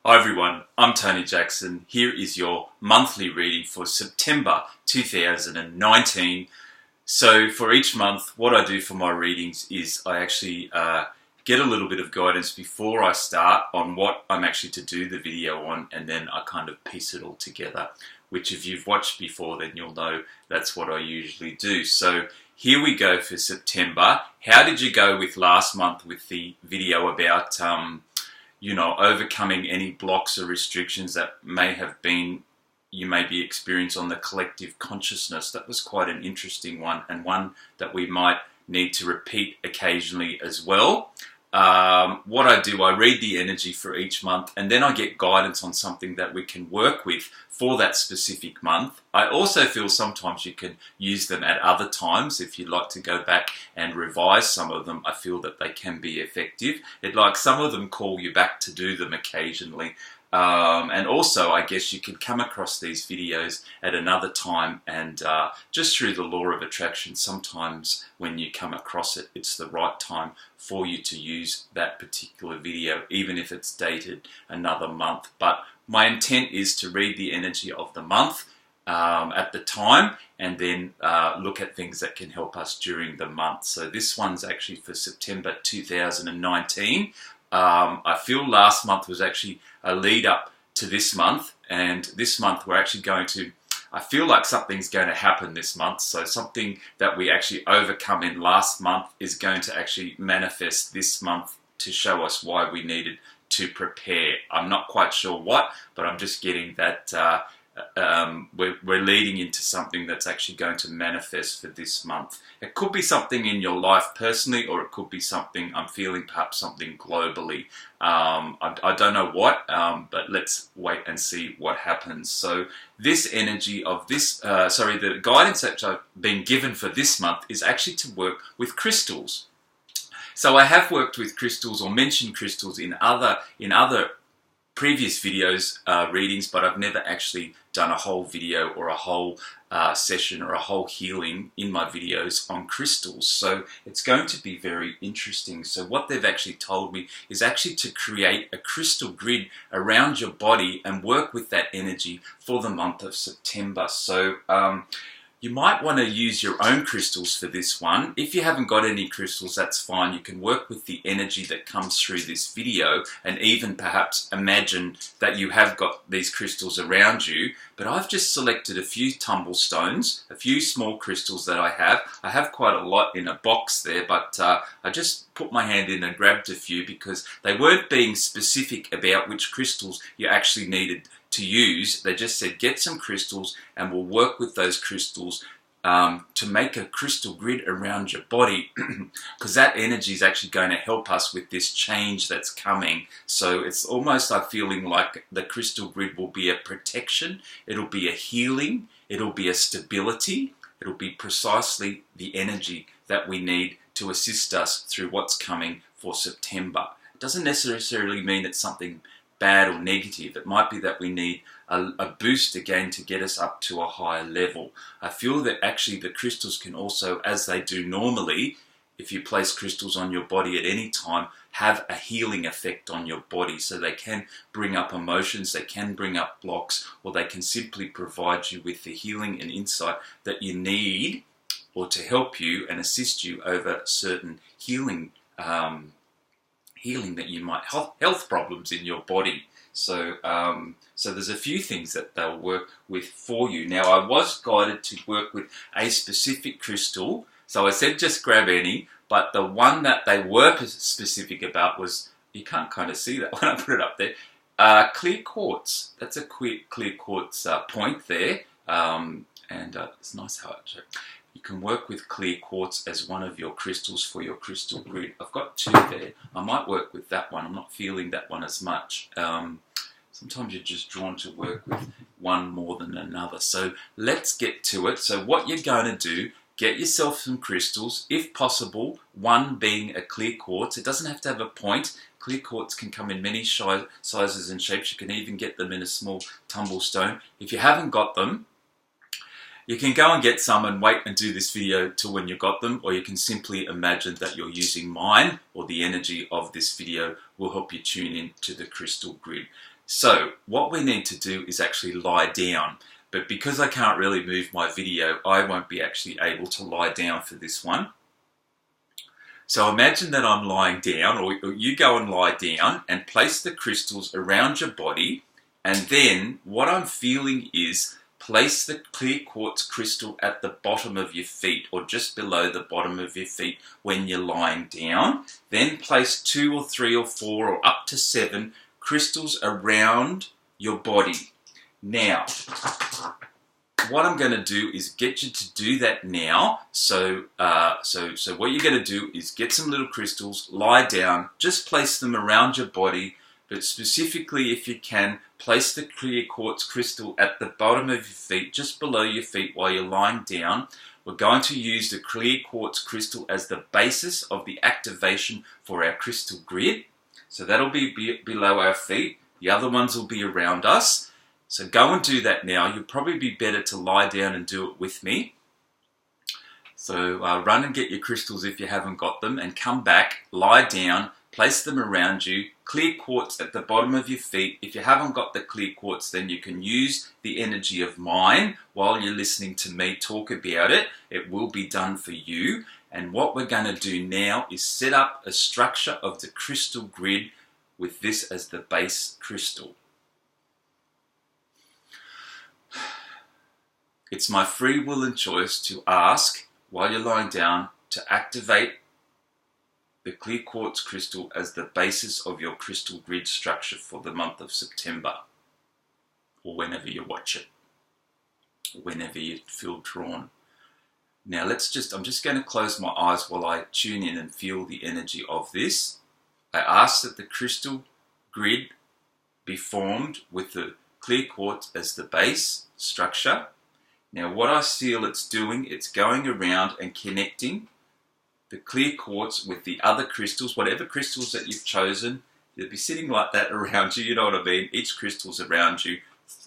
Hi everyone, I'm Tony Jackson. Here is your monthly reading for September 2019. So for each month, what I do for my readings is I actually get a little bit of guidance before I start on what I'm actually to do the video on, and then I kind of piece it all together, which if you've watched before, then you'll know that's what I usually do. So here we go for September. How did you go with last month with the video about overcoming any blocks or restrictions that you may be experiencing on the collective consciousness? That was quite an interesting one, and one that we might need to repeat occasionally as well. What I do, I read the energy for each month, and then I get guidance on something that we can work with for that specific month. I also feel sometimes you can use them at other times. If you'd like to go back and revise some of them, I feel that they can be effective. Some of them call you back to do them occasionally. And also, I guess you could come across these videos at another time, and just through the law of attraction, sometimes when you come across it, it's the right time for you to use that particular video, even if it's dated another month. But my intent is to read the energy of the month at the time, and then look at things that can help us during the month. So this one's actually for September 2019. I feel last month was actually a lead up to this month, and this month I feel like something's going to happen this month. So something that we actually overcome in last month is going to actually manifest this month to show us why we needed to prepare. I'm not quite sure what, but I'm just getting that we're leading into something that's actually going to manifest for this month. It could be something in your life personally, or it could be something I'm feeling, perhaps something globally. I don't know what, but let's wait and see what happens. So this energy of the guidance that I've been given for this month is actually to work with crystals. So I have worked with crystals or mentioned crystals in other previous videos, readings, but I've never actually done a whole video or a whole session or a whole healing in my videos on crystals. So it's going to be very interesting. So what they've actually told me is actually to create a crystal grid around your body and work with that energy for the month of September. So you might want to use your own crystals for this one. If you haven't got any crystals, that's fine. You can work with the energy that comes through this video, and even perhaps imagine that you have got these crystals around you. But I've just selected a few tumble stones, a few small crystals that I have. I have quite a lot in a box there, but I just put my hand in and grabbed a few because they weren't being specific about which crystals you actually needed to use. They just said get some crystals and we'll work with those crystals to make a crystal grid around your body, because that energy is actually going to help us with this change that's coming. So it's almost like feeling like the crystal grid will be a protection, it'll be a healing, it'll be a stability, it'll be precisely the energy that we need to assist us through what's coming for September. It doesn't necessarily mean it's something bad or negative. It might be that we need a boost again to get us up to a higher level. I feel that actually the crystals can also, as they do normally, if you place crystals on your body at any time, have a healing effect on your body. So they can bring up emotions, they can bring up blocks, or they can simply provide you with the healing and insight that you need, or to help you and assist you over certain healing that you might have, health problems in your body. So there's a few things that they'll work with for you. Now, I was guided to work with a specific crystal, so I said just grab any, but the one that they were specific about was, you can't kind of see that when I put it up there, clear quartz. That's a clear quartz point there, and it's nice how it. You can work with clear quartz as one of your crystals for your crystal grid. I've got two there. I might work with that one. I'm not feeling that one as much. Sometimes you're just drawn to work with one more than another. So let's get to it. So what you're going to do, get yourself some crystals, if possible, one being a clear quartz. It doesn't have to have a point. Clear quartz can come in many sizes and shapes. You can even get them in a small tumble stone. If you haven't got them, you can go and get some and wait and do this video till when you got them, or you can simply imagine that you're using mine, or the energy of this video will help you tune in to the crystal grid. So what we need to do is actually lie down. But because I can't really move my video, I won't be actually able to lie down for this one. So imagine that I'm lying down, or you go and lie down and place the crystals around your body. And then what I'm feeling is place the clear quartz crystal at the bottom of your feet, or just below the bottom of your feet when you're lying down. Then place 2 or 3 or 4 or up to 7 crystals around your body. Now, what I'm going to do is get you to do that now. So what you're going to do is get some little crystals, lie down, just place them around your body, but specifically, if you can, place the clear quartz crystal at the bottom of your feet, just below your feet while you're lying down. We're going to use the clear quartz crystal as the basis of the activation for our crystal grid. So that'll be below our feet. The other ones will be around us. So go and do that now. You'll probably be better to lie down and do it with me. So run and get your crystals if you haven't got them, and come back, lie down, place them around you, clear quartz at the bottom of your feet. If you haven't got the clear quartz, then you can use the energy of mine while you're listening to me talk about it. It will be done for you. And what we're going to do now is set up a structure of the crystal grid with this as the base crystal. It's my free will and choice to ask, while you're lying down, to activate the clear quartz crystal as the basis of your crystal grid structure for the month of September, or whenever you watch it, whenever you feel drawn. Now I'm just going to close my eyes while I tune in and feel the energy of this. I ask that the crystal grid be formed with the clear quartz as the base structure. Now what I feel it's doing, it's going around and connecting the clear quartz with the other crystals, whatever crystals that you've chosen. They'll be sitting like that around you, you know what I mean? Each crystal's around you.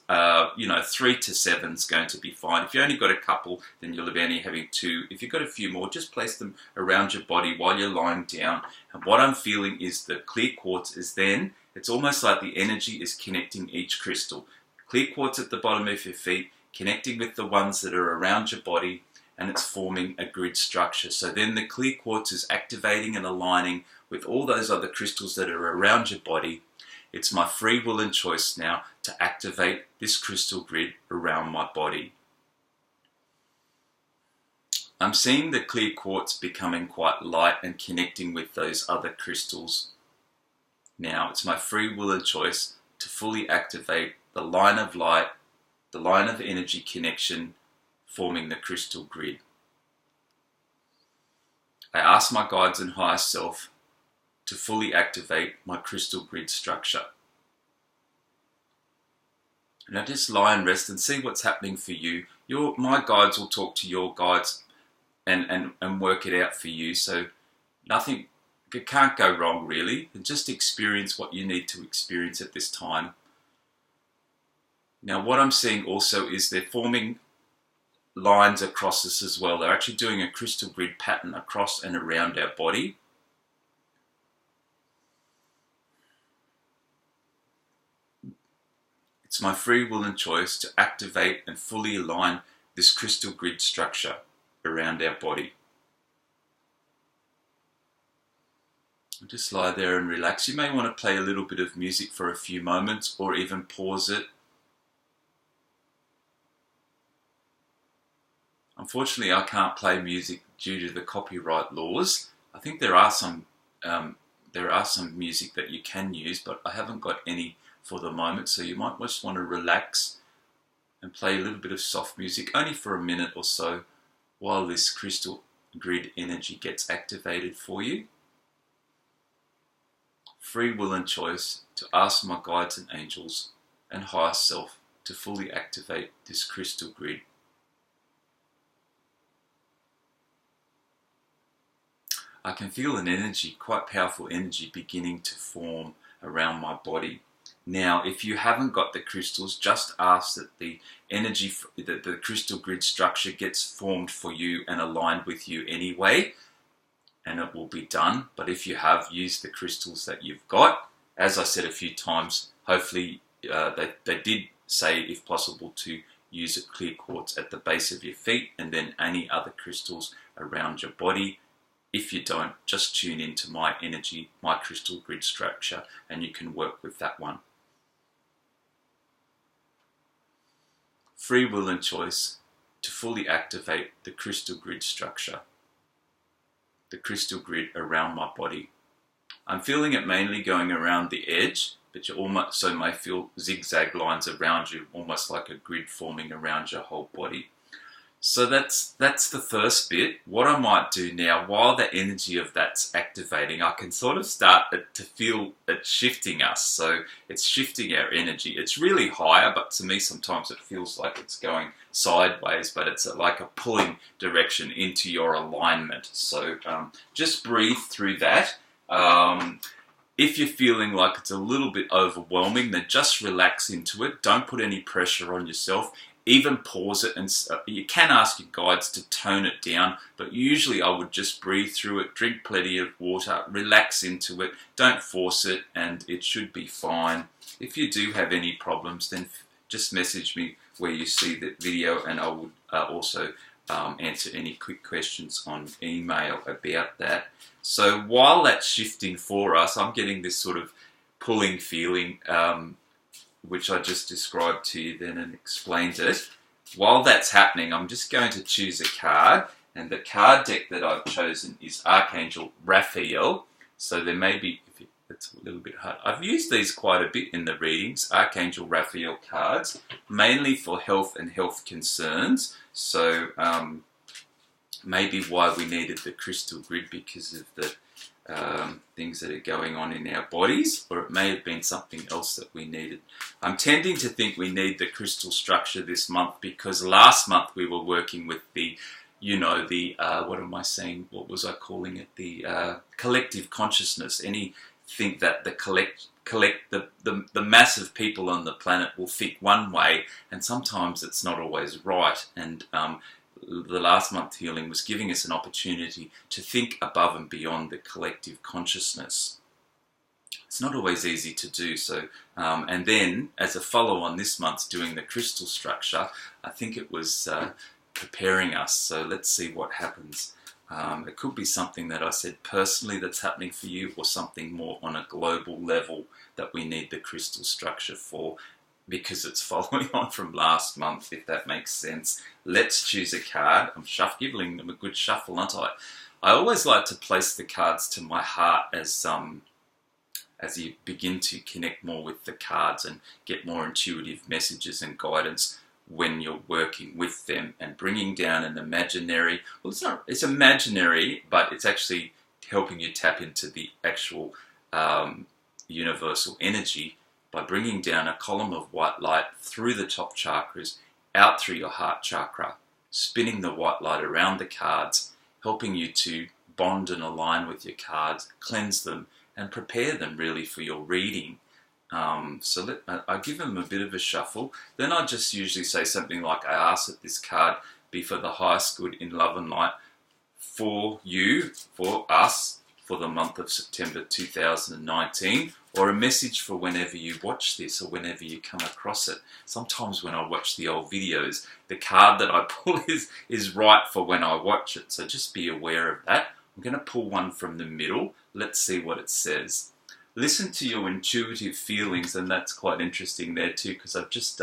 3 to 7 is going to be fine. If you only got a couple, then you'll be only having 2. If you've got a few more, just place them around your body while you're lying down. And what I'm feeling is the clear quartz is then, it's almost like the energy is connecting each crystal. Clear quartz at the bottom of your feet, connecting with the ones that are around your body, and it's forming a grid structure. So then the clear quartz is activating and aligning with all those other crystals that are around your body. It's my free will and choice now to activate this crystal grid around my body. I'm seeing the clear quartz becoming quite light and connecting with those other crystals. Now it's my free will and choice to fully activate the line of light, the line of energy connection forming the crystal grid. I ask my guides and higher self to fully activate my crystal grid structure. And I just lie and rest and see what's happening for you. My guides will talk to your guides and work it out for you. So nothing, it can't go wrong really. And just experience what you need to experience at this time. Now what I'm seeing also is they're forming lines across us as well. They're actually doing a crystal grid pattern across and around our body. It's my free will and choice to activate and fully align this crystal grid structure around our body. Just lie there and relax. You may want to play a little bit of music for a few moments, or even pause it. Unfortunately, I can't play music due to the copyright laws. I think there are some music that you can use, but I haven't got any for the moment, so you might just want to relax and play a little bit of soft music, only for a minute or so, while this crystal grid energy gets activated for you. Free will and choice to ask my guides and angels and higher self to fully activate this crystal grid. I can feel an energy, quite powerful energy, beginning to form around my body. Now, if you haven't got the crystals, just ask that the energy, that the crystal grid structure gets formed for you and aligned with you anyway, and it will be done. But if you have used the crystals that you've got, as I said a few times, hopefully they did say, if possible, to use a clear quartz at the base of your feet, and then any other crystals around your body. If you don't, just tune into my energy, my crystal grid structure, and you can work with that one. Free will and choice to fully activate the crystal grid structure, the crystal grid around my body. I'm feeling it mainly going around the edge, but you also may feel zigzag lines around you, almost like a grid forming around your whole body. So that's the first bit. What I might do now, while the energy of that's activating, I can sort of start to feel it shifting us. So it's shifting our energy. It's really higher, but to me sometimes it feels like it's going sideways, but it's like a pulling direction into your alignment. So just breathe through that. If you're feeling like it's a little bit overwhelming, then just relax into it. Don't put any pressure on yourself. Even pause it, and you can ask your guides to tone it down, but usually I would just breathe through it, drink plenty of water, relax into it, don't force it, and it should be fine. If you do have any problems, then just message me where you see that video, and I would also answer any quick questions on email about that. So while that's shifting for us, I'm getting this sort of pulling feeling, which I just described to you then and explained it. While that's happening, I'm just going to choose a card, and the card deck that I've chosen is Archangel Raphael. So there may be, it's a little bit hard. I've used these quite a bit in the readings, Archangel Raphael cards, mainly for health and health concerns. So maybe why we needed the crystal grid, because of the things that are going on in our bodies, or it may have been something else that we needed. I'm tending to think we need the crystal structure this month, because last month we were working with the, what am I saying? What was I calling it? The collective consciousness. Anything that the mass of people on the planet will think one way, and sometimes it's not always right. And the last month healing was giving us an opportunity to think above and beyond the collective consciousness. It's not always easy to do so. And then, as a follow-on this month, doing the crystal structure, I think it was preparing us. So let's see what happens. It could be something that I said personally that's happening for you, or something more on a global level that we need the crystal structure for, because it's following on from last month, if that makes sense. Let's choose a card. I'm giving them a good shuffle, aren't I? I always like to place the cards to my heart as you begin to connect more with the cards and get more intuitive messages and guidance when you're working with them and bringing down an imaginary, it's imaginary, but it's actually helping you tap into the actual universal energy by bringing down a column of white light through the top chakras, out through your heart chakra, spinning the white light around the cards, helping you to bond and align with your cards, cleanse them, and prepare them really for your reading. So I give them a bit of a shuffle. Then I just usually say something like, I ask that this card be for the highest good in love and light for you, for us, for the month of September 2019, or a message for whenever you watch this or whenever you come across it. Sometimes when I watch the old videos, the card that I pull is right for when I watch it, so just be aware of that. I'm going to pull one from the middle. Let's see what it says. Listen to your intuitive feelings, and that's quite interesting there too, because I've just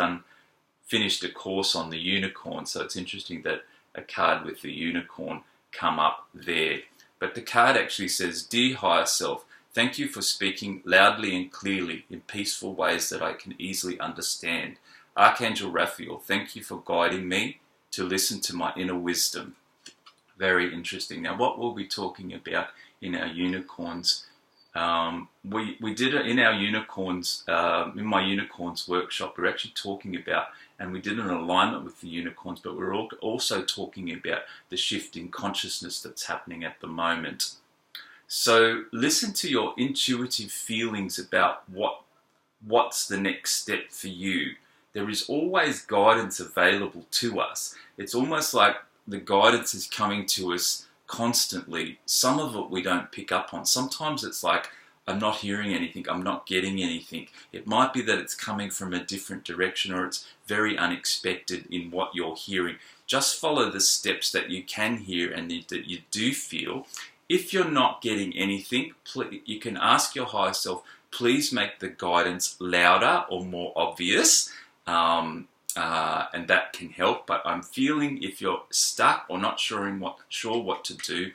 finished a course on the unicorn, so it's interesting that a card with the unicorn come up there. But the card actually says, Dear Higher Self, thank you for speaking loudly and clearly in peaceful ways that I can easily understand. Archangel Raphael, thank you for guiding me to listen to my inner wisdom. Very interesting. Now, what we'll be talking about in our unicorns, we did it in our unicorns, in my unicorns workshop. We're actually talking about, and we did an alignment with the unicorns, but we're also talking about the shift in consciousness that's happening at the moment. So listen to your intuitive feelings about what's the next step for you. There is always guidance available to us. It's almost like the guidance is coming to us constantly. Some of it we don't pick up on. Sometimes it's like, I'm not hearing anything, I'm not getting anything. It might be that it's coming from a different direction, or it's very unexpected in what you're hearing. Just follow the steps that you can hear and that you do feel. If you're not getting anything, you can ask your higher self, please make the guidance louder or more obvious, and that can help. But I'm feeling if you're stuck or not sure what to do,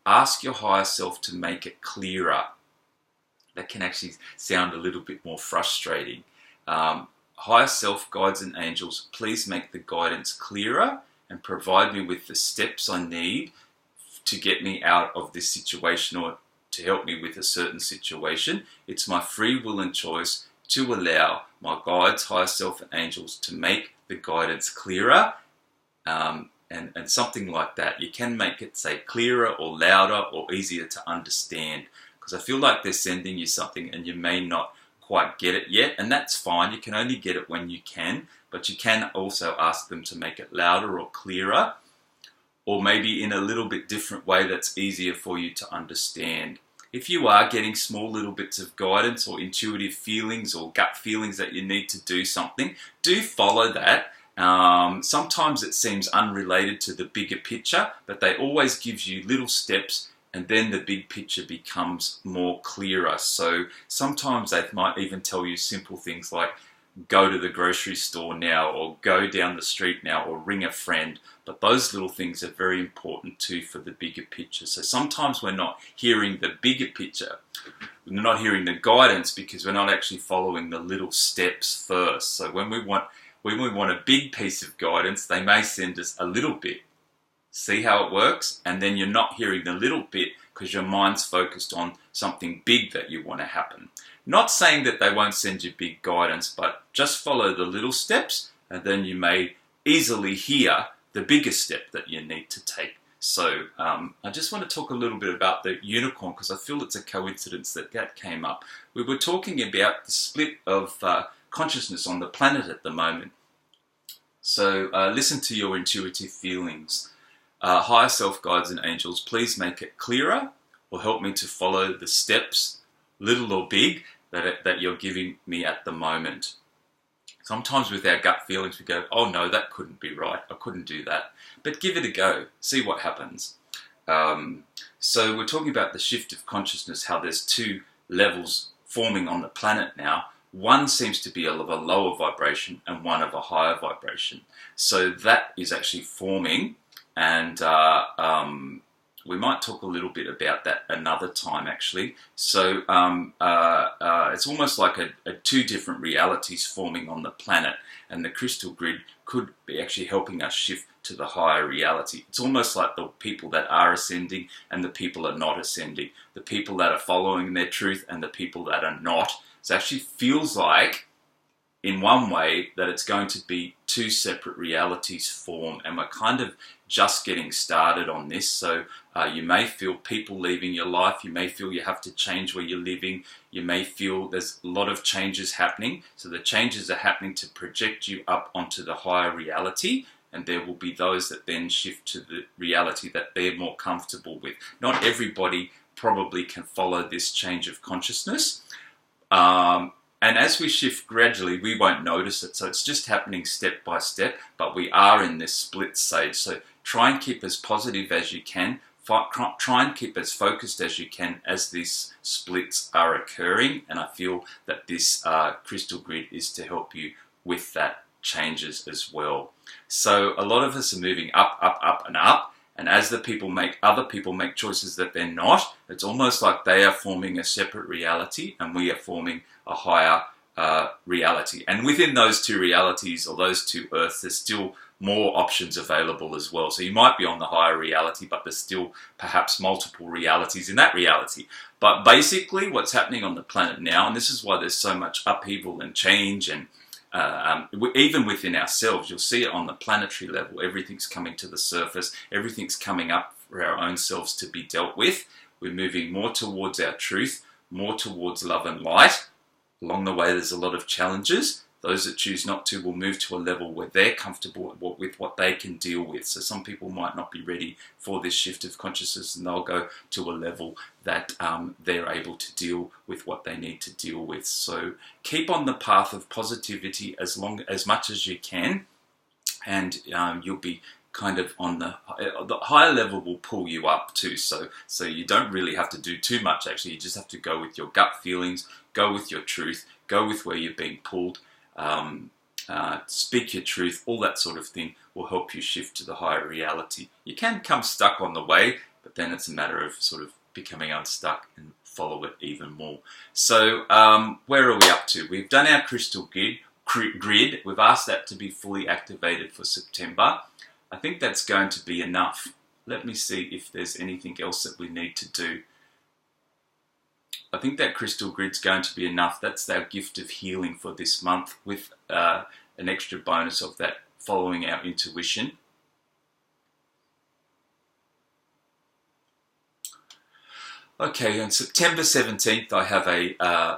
ask your higher self to make it clearer. That can actually sound a little bit more frustrating. Higher self, guides and angels, please make the guidance clearer and provide me with the steps I need to get me out of this situation or to help me with a certain situation. It's my free will and choice to allow my guides, higher self and angels to make the guidance clearer, and something like that. You can make it say clearer or louder or easier to understand, because I feel like they're sending you something and you may not quite get it yet, and that's fine. You can only get it when you can, but you can also ask them to make it louder or clearer, or maybe in a little bit different way that's easier for you to understand. If you are getting small little bits of guidance or intuitive feelings or gut feelings that you need to do something, do follow that. Sometimes it seems unrelated to the bigger picture, but they always give you little steps, and then the big picture becomes more clearer. So sometimes they might even tell you simple things like, go to the grocery store now, or go down the street now, or ring a friend. But those little things are very important too for the bigger picture. So sometimes we're not hearing the bigger picture. We're not hearing the guidance because we're not actually following the little steps first. So when we want a big piece of guidance, they may send us a little bit. See how it works? And then you're not hearing the little bit because your mind's focused on something big that you want to happen. Not saying that they won't send you big guidance, but just follow the little steps, and then you may easily hear the biggest step that you need to take. So I just want to talk a little bit about the unicorn, because I feel it's a coincidence that came up. We were talking about the split of consciousness on the planet at the moment. So listen to your intuitive feelings. Higher self, guides and angels, please make it clearer or help me to follow the steps, little or big, that you're giving me at the moment. Sometimes with our gut feelings we go, oh no, that couldn't be right, I couldn't do that. But give it a go, see what happens. So we're talking about the shift of consciousness, how there's two levels forming on the planet now. One seems to be of a lower vibration and one of a higher vibration. So that is actually forming, and we might talk a little bit about that another time actually. So it's almost like two different realities forming on the planet, and the crystal grid could be actually helping us shift to the higher reality. It's almost like the people that are ascending and the people are not ascending, the people that are following their truth and the people that are not. It actually feels like, in one way, that it's going to be two separate realities form, and we're kind of just getting started on this. So you may feel people leaving your life, you may feel you have to change where you're living, you may feel there's a lot of changes happening. So the changes are happening to project you up onto the higher reality, and there will be those that then shift to the reality that they're more comfortable with. Not everybody probably can follow this change of consciousness. And as we shift gradually, we won't notice it. So it's just happening step by step, but we are in this split stage. So try and keep as positive as you can. Try and keep as focused as you can as these splits are occurring. And I feel that this crystal grid is to help you with that changes as well. So a lot of us are moving up, up, up and up. And as other people make choices that they're not, it's almost like they are forming a separate reality and we are forming a higher reality. And within those two realities, or those two earths, there's still more options available as well. So you might be on the higher reality, but there's still perhaps multiple realities in that reality. But basically what's happening on the planet now, and this is why there's so much upheaval and change, and even within ourselves, you'll see it on the planetary level. Everything's coming to the surface. Everything's coming up for our own selves to be dealt with. We're moving more towards our truth, more towards love and light. Along the way, there's a lot of challenges, Those that choose not to will move to a level where they're comfortable with what they can deal with. So some people might not be ready for this shift of consciousness, and they'll go to a level that they're able to deal with what they need to deal with. So keep on the path of positivity as much as you can, and you'll be kind of on the higher level will pull you up too. So you don't really have to do too much. Actually, you just have to go with your gut feelings, go with your truth, go with where you're being pulled. Speak your truth, all that sort of thing will help you shift to the higher reality. You can come stuck on the way, but then it's a matter of sort of becoming unstuck and follow it even more. So where are we up to? We've done our crystal grid. We've asked that to be fully activated for September. I think that's going to be enough. Let me see if there's anything else that we need to do. I think that crystal grid's going to be enough. That's our gift of healing for this month, with an extra bonus of that following our intuition. Okay, on September 17th, I have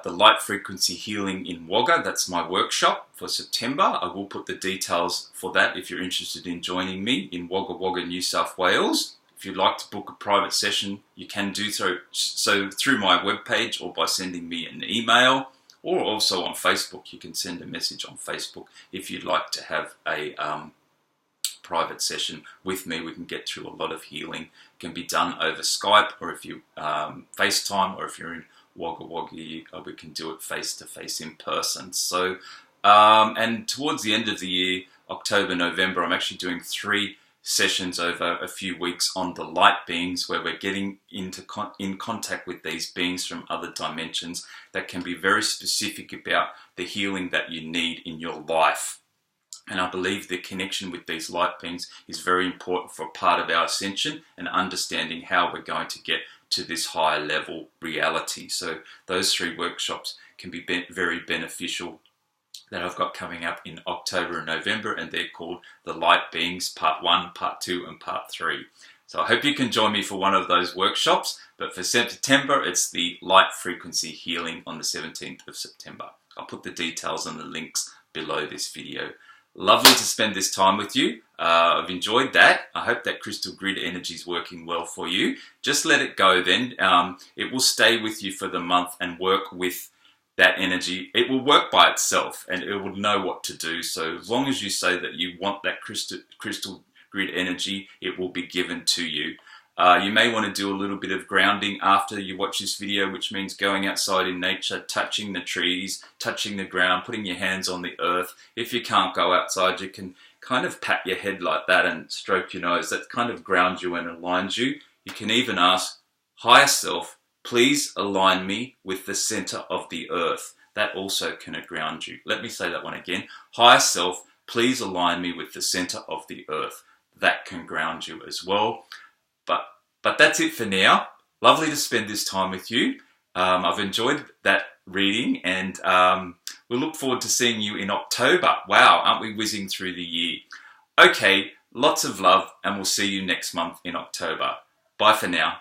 the light frequency healing in Wagga. That's my workshop for September. I will put the details for that if you're interested in joining me in Wagga, New South Wales. If you'd like to book a private session, you can do so through my webpage or by sending me an email, or also on Facebook. You can send a message on Facebook if you'd like to have a private session with me. We can get through a lot of healing. It can be done over Skype, or if you FaceTime, or if you're in Wagga, we can do it face-to-face in person. So, and towards the end of the year, October, November, I'm actually doing 3 sessions over a few weeks on the light beings, where we're getting in contact with these beings from other dimensions that can be very specific about the healing that you need in your life. And I believe the connection with these light beings is very important for part of our ascension and understanding how we're going to get to this higher level reality. So those 3 workshops can be very beneficial that I've got coming up in October and November, and they're called The Light Beings Part 1, Part 2 and Part 3. So I hope you can join me for one of those workshops, but for September it's the light frequency healing on the 17th of September. I'll put the details and the links below this video. Lovely to spend this time with you. I've enjoyed that. I hope that crystal grid energy is working well for you. Just let it go then. It will stay with you for the month and work with that energy. It will work by itself and it will know what to do. So as long as you say that you want that crystal grid energy, it will be given to you. You may want to do a little bit of grounding after you watch this video, which means going outside in nature, touching the trees, touching the ground, putting your hands on the earth. If you can't go outside, you can kind of pat your head like that and stroke your nose. That kind of grounds you and aligns you. You can even ask, higher self, please align me with the center of the earth. That also can ground you. Let me say that one again. Higher self, please align me with the center of the earth. That can ground you as well. But that's it for now. Lovely to spend this time with you. I've enjoyed that reading, and we'll look forward to seeing you in October. Wow, aren't we whizzing through the year? Okay, lots of love, and we'll see you next month in October. Bye for now.